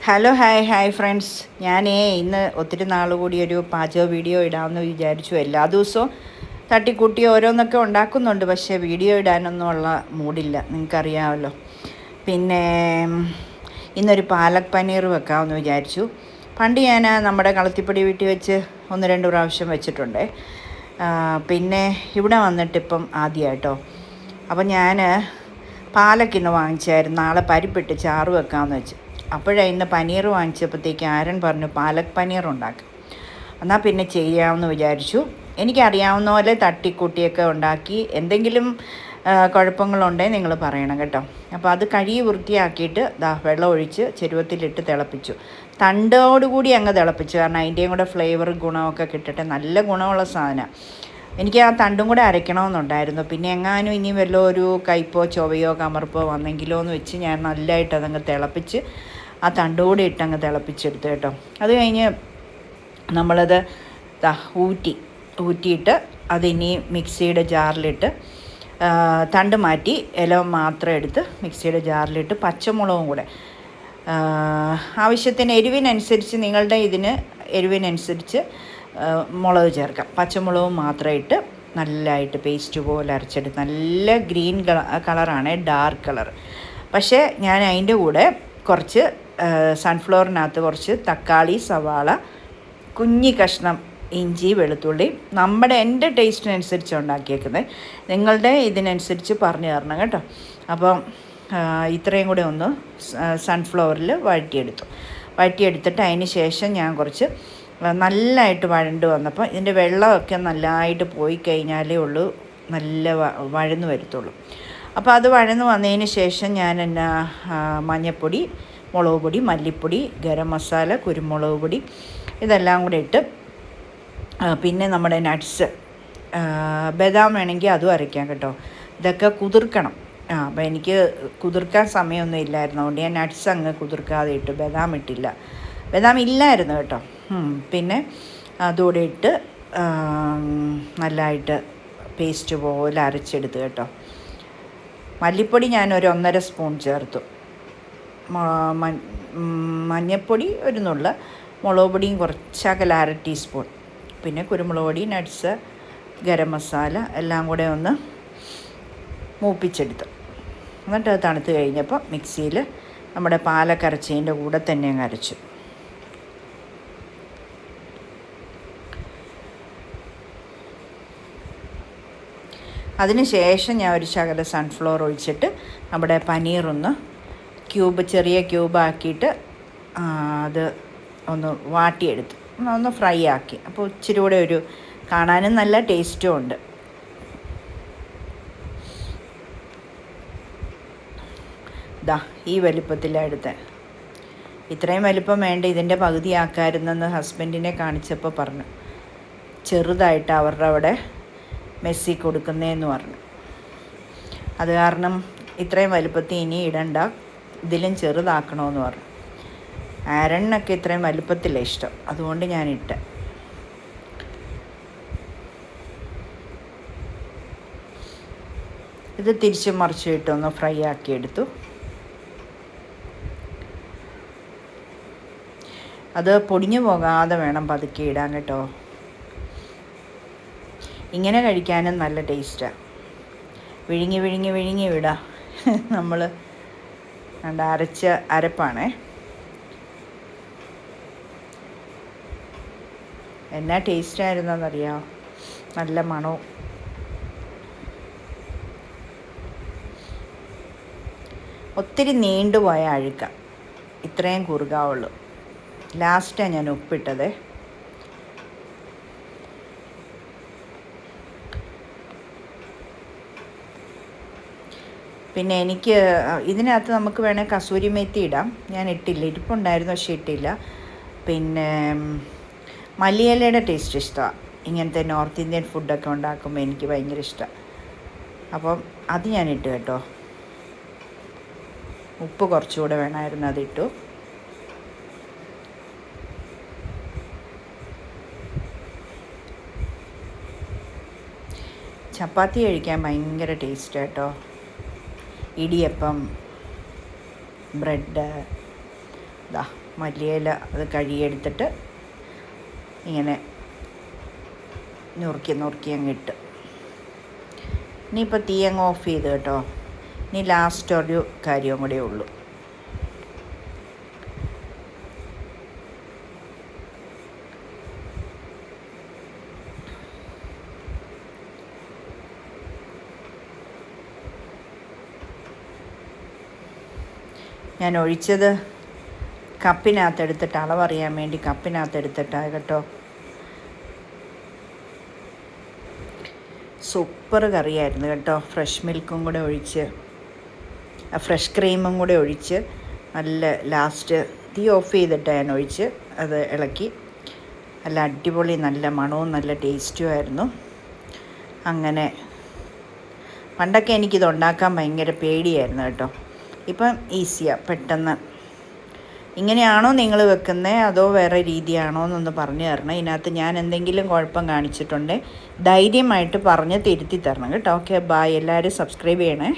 Hello hi friends. ഞാനേ ഇന്ന് ഒത്തിരി നാൾ കൂടി ഒരു പാചക വീഡിയോ ഇടാമെന്ന് വിചാരിച്ചു. എല്ലാ ദിവസവും തട്ടിക്കൂട്ടി ഓരോന്നൊക്കെ ഉണ്ടാക്കുന്നുണ്ട്, പക്ഷേ വീഡിയോ ഇടാനൊന്നുമുള്ള മൂഡില്ല, നിങ്ങൾക്കറിയാമല്ലോ. പിന്നെ ഇന്നൊരു പാലക് പനീർ വെക്കാമെന്ന് വിചാരിച്ചു. പണ്ട് ഞാൻ നമ്മുടെ കളത്തിപ്പടി വീട്ടിൽ വെച്ച് 1-2 പ്രാവശ്യം വെച്ചിട്ടുണ്ട്. പിന്നെ ഇവിടെ വന്നിട്ടിപ്പം ആദ്യമായിട്ടോ. അപ്പം ഞാൻ പാലക്കിന്ന് വാങ്ങിച്ചായിരുന്നു. നാളെ പരിപ്പിട്ട് ചാറ് വെക്കാമെന്ന് വെച്ച്. ഇന്ന് പനീർ വാങ്ങിച്ചപ്പോഴത്തേക്ക് ആരൻ പറഞ്ഞു പാലക് പനീർ ഉണ്ടാക്കാം. എന്നാൽ പിന്നെ ചെയ്യാമെന്ന് വിചാരിച്ചു. എനിക്കറിയാവുന്ന പോലെ തട്ടിക്കൂട്ടിയൊക്കെ ഉണ്ടാക്കി. എന്തെങ്കിലും കുഴപ്പങ്ങളുണ്ടെങ്കിൽ നിങ്ങൾ പറയണം കേട്ടോ. അപ്പോൾ അത് കഴുകി വൃത്തിയാക്കിയിട്ട് വെള്ളം ഒഴിച്ച് ചെരുവത്തിലിട്ട് തിളപ്പിച്ചു. തണ്ടോടുകൂടി അങ്ങ് തിളപ്പിച്ചു, കാരണം അതിൻ്റെയും കൂടെ ഫ്ലേവർ ഗുണമൊക്കെ കിട്ടട്ടെ. നല്ല ഗുണമുള്ള സാധനമാണ്. എനിക്ക് ആ തണ്ടും കൂടെ അരയ്ക്കണമെന്നുണ്ടായിരുന്നു. പിന്നെ എങ്ങാനും ഇനി വല്ലോ ഒരു കയ്പോ ചൊവയോ കമർപ്പോ വന്നെങ്കിലോ എന്ന് വെച്ച് ഞാൻ നല്ലതായിട്ട് അതങ്ങ് തിളപ്പിച്ച് ആ തണ്ടുകൂടി ഇട്ടങ്ങ് തിളപ്പിച്ചെടുത്തു കേട്ടോ. അത് കഴിഞ്ഞ് നമ്മളത് ഊറ്റിയിട്ട് അതിനി മിക്സിയുടെ ജാറിലിട്ട് തണ്ട് മാറ്റി ഇല മാത്രം എടുത്ത് മിക്സിയുടെ ജാറിലിട്ട് പച്ചമുളകും കൂടെ ആവശ്യത്തിന് എരിവിനനുസരിച്ച്, നിങ്ങളുടെ എരിവിനനുസരിച്ച് മുളക് ചേർക്കാം. പച്ചമുളകും മാത്രം ഇട്ട് നല്ലതായിട്ട് പേസ്റ്റ് പോലെ അരച്ചെടുത്ത് നല്ല ഗ്രീൻ കളറാണ്, ഡാർക്ക് കളർ. പക്ഷേ ഞാൻ അതിൻ്റെ കൂടെ കുറച്ച് സൺഫ്ലവറിനകത്ത് കുറച്ച് തക്കാളി, സവാള, കുഞ്ഞി കഷ്ണം ഇഞ്ചി, വെളുത്തുള്ളി എൻ്റെ ടേസ്റ്റിനനുസരിച്ച് ഉണ്ടാക്കിയേക്കുന്നത്. നിങ്ങളുടെ ഇതിനനുസരിച്ച് പറഞ്ഞു തരണം കേട്ടോ. അപ്പം ഇത്രയും കൂടെ ഒന്ന് സൺഫ്ലവറിൽ വഴറ്റിയെടുത്തിട്ട് അതിന് ശേഷം ഞാൻ കുറച്ച് നല്ലതായിട്ട് വഴണ്ട് വന്നപ്പോൾ ഇതിൻ്റെ വെള്ളമൊക്കെ നല്ലതായിട്ട് പോയി കഴിഞ്ഞാലേ ഉള്ളൂ നല്ല വഴന്ന് വരത്തുള്ളൂ. അപ്പോൾ അത് വഴന്ന് വന്നതിന് ശേഷം ഞാൻ മഞ്ഞൾപ്പൊടി, മുളക് പൊടി, മല്ലിപ്പൊടി, ഗരം മസാല, കുരുമുളക് പൊടി ഇതെല്ലാം കൂടെ ഇട്ട്, പിന്നെ നമ്മുടെ നട്ട്സ്, ബദാം വേണമെങ്കിൽ അതും അരയ്ക്കാം കേട്ടോ. ഇതൊക്കെ കുതിർക്കണം. അപ്പോൾ എനിക്ക് കുതിർക്കാൻ സമയമൊന്നും ഇല്ലായിരുന്നു, അതുകൊണ്ട് ഞാൻ നട്ട്സ് അങ്ങ് കുതിർക്കാതെ ഇട്ടു. ബദാം ഇല്ലായിരുന്നു കേട്ടോ. പിന്നെ അതുകൂടെ ഇട്ട് നല്ലതായിട്ട് പേസ്റ്റ് പോലെ അരച്ചെടുത്ത് കേട്ടോ. മല്ലിപ്പൊടി ഞാൻ ഒരു 1.5 സ്പൂൺ ചേർത്തു. മഞ്ഞൾപ്പൊടി ഒരു നുള്ള്, മുളക് പൊടിയും കുറച്ചകല 1/2 ടീസ്പൂൺ, പിന്നെ കുരുമുളക് പൊടി, നട്ട്സ്, ഗരം മസാല എല്ലാം കൂടെ ഒന്ന് മൂപ്പിച്ചെടുത്തു. എന്നിട്ട് അത് തണുത്ത് കഴിഞ്ഞപ്പോൾ മിക്സിയിൽ നമ്മുടെ പാലക്കരച്ചതിൻ്റെ കൂടെ തന്നെ അങ്ങ് അരച്ചു. അതിന് ശേഷം ഞാൻ ഒരു ശകലം സൺഫ്ലവർ ഒഴിച്ചിട്ട് നമ്മുടെ പനീറൊന്ന് ചെറിയ ക്യൂബാക്കിയിട്ട് അത് ഒന്ന് വാട്ടിയെടുത്തു, ഒന്ന് ഫ്രൈ ആക്കി. അപ്പോൾ ഇച്ചിരി കൂടെ ഒരു കാണാനും നല്ല ടേസ്റ്റും ഉണ്ട്. ഈ വലിപ്പത്തിലെടുത്ത്. ഇത്രയും വലിപ്പം വേണ്ട, ഇതിൻ്റെ പകുതി ആക്കാമായിരുന്നെന്ന് ഹസ്ബൻഡിനെ കാണിച്ചപ്പോൾ പറഞ്ഞു. ചെറുതായിട്ട് അവരുടെ അവിടെ മെസ്സി കൊടുക്കുന്നതെന്ന് പറഞ്ഞു. അത് കാരണം ഇത്രയും വലുപ്പത്തിൽ ഇനി ഇടണ്ട, ഇതിലും ചെറുതാക്കണമെന്ന് പറഞ്ഞു. ആരണ്ണൊക്കെ ഇത്രയും വലുപ്പത്തിലാണ് ഇഷ്ടം, അതുകൊണ്ട് ഞാനിട്ട്. ഇത് തിരിച്ചും മറിച്ചും ഇട്ടൊന്ന് ഫ്രൈ ആക്കിയെടുത്തു. അത് പൊടിഞ്ഞു പോകാതെ വേണം പതുക്കെ ഇടാൻ കേട്ടോ. ഇങ്ങനെ കഴിക്കാനും നല്ല ടേസ്റ്റാണ്. വിഴുങ്ങി വിടാം. നമ്മൾ അരച്ച അരപ്പാണേ. എന്നാ ടേസ്റ്റായിരുന്നെന്നറിയാമോ, നല്ല മണവും. ഒത്തിരി നീണ്ടുപോയ അഴുക്ക, ഇത്രയും കുറുകാവുള്ളൂ. ലാസ്റ്റാണ് ഞാൻ ഉപ്പിട്ടത്. പിന്നെ എനിക്ക് ഇതിനകത്ത് നമുക്ക് വേണേൽ കസൂരി മേത്തി ഇടാം. ഞാൻ ഇട്ടില്ല, ഇരിപ്പുണ്ടായിരുന്നു പക്ഷേ ഇട്ടില്ല. പിന്നെ മല്ലിയിലയുടെ ടേസ്റ്റ് ഇഷ്ടമാണ്. ഇങ്ങനത്തെ നോർത്ത് ഇന്ത്യൻ ഫുഡൊക്കെ ഉണ്ടാക്കുമ്പോൾ എനിക്ക് ഭയങ്കര ഇഷ്ടമാണ്. അപ്പം അത് ഞാൻ ഇട്ടു കേട്ടോ. ഉപ്പ് കുറച്ചുകൂടെ വേണമായിരുന്നു, അതിട്ടു. ചപ്പാത്തി കഴിക്കാൻ ഭയങ്കര ടേസ്റ്റ് കേട്ടോ. ഇടിയപ്പം, ബ്രെഡ്, മല്ലിയില അത് കഴുകിയെടുത്തിട്ട് ഇങ്ങനെ നുറുക്കി അങ്ങ് ഇട്ട്. ഇനിയിപ്പോൾ തീ അങ്ങ് ഓഫ് ചെയ്ത് കേട്ടോ. ഇനി ലാസ്റ്റ് ഒരു കാര്യവും കൂടെ ഉള്ളൂ. ഞാൻ ഒഴിച്ചത് കപ്പിനകത്തെടുത്തിട്ട്, അളവറിയാൻ വേണ്ടി കപ്പിനകത്തെടുത്തിട്ടാണ് കേട്ടോ. സൂപ്പർ കറിയായിരുന്നു കേട്ടോ. ഫ്രഷ് മിൽക്കും കൂടെ ഒഴിച്ച്, ഫ്രഷ് ക്രീമും കൂടെ ഒഴിച്ച്, നല്ല ലാസ്റ്റ് തീ ഓഫ് ചെയ്തിട്ട് ഞാൻ ഒഴിച്ച് അത് ഇളക്കി. നല്ല അടിപൊളി, നല്ല മണവും നല്ല ടേസ്റ്റും ആയിരുന്നു. അങ്ങനെ പണ്ടൊക്കെ എനിക്കിത് ഉണ്ടാക്കാൻ ഭയങ്കര പേടിയായിരുന്നു കേട്ടോ. ഇപ്പം ഈസിയാണ്, പെട്ടെന്ന്. ഇങ്ങനെയാണോ നിങ്ങൾ വെക്കുന്നത് അതോ വേറെ രീതിയാണോ എന്നൊന്ന് പറഞ്ഞു തരണം. ഇതിനകത്ത് ഞാൻ എന്തെങ്കിലും കുഴപ്പം കാണിച്ചിട്ടുണ്ടെങ്കിൽ ധൈര്യമായിട്ട് പറഞ്ഞ് തിരുത്തി തരണം കേട്ടോ. Okay, bye. എല്ലാവരും സബ്സ്ക്രൈബ് ചെയ്യണേ.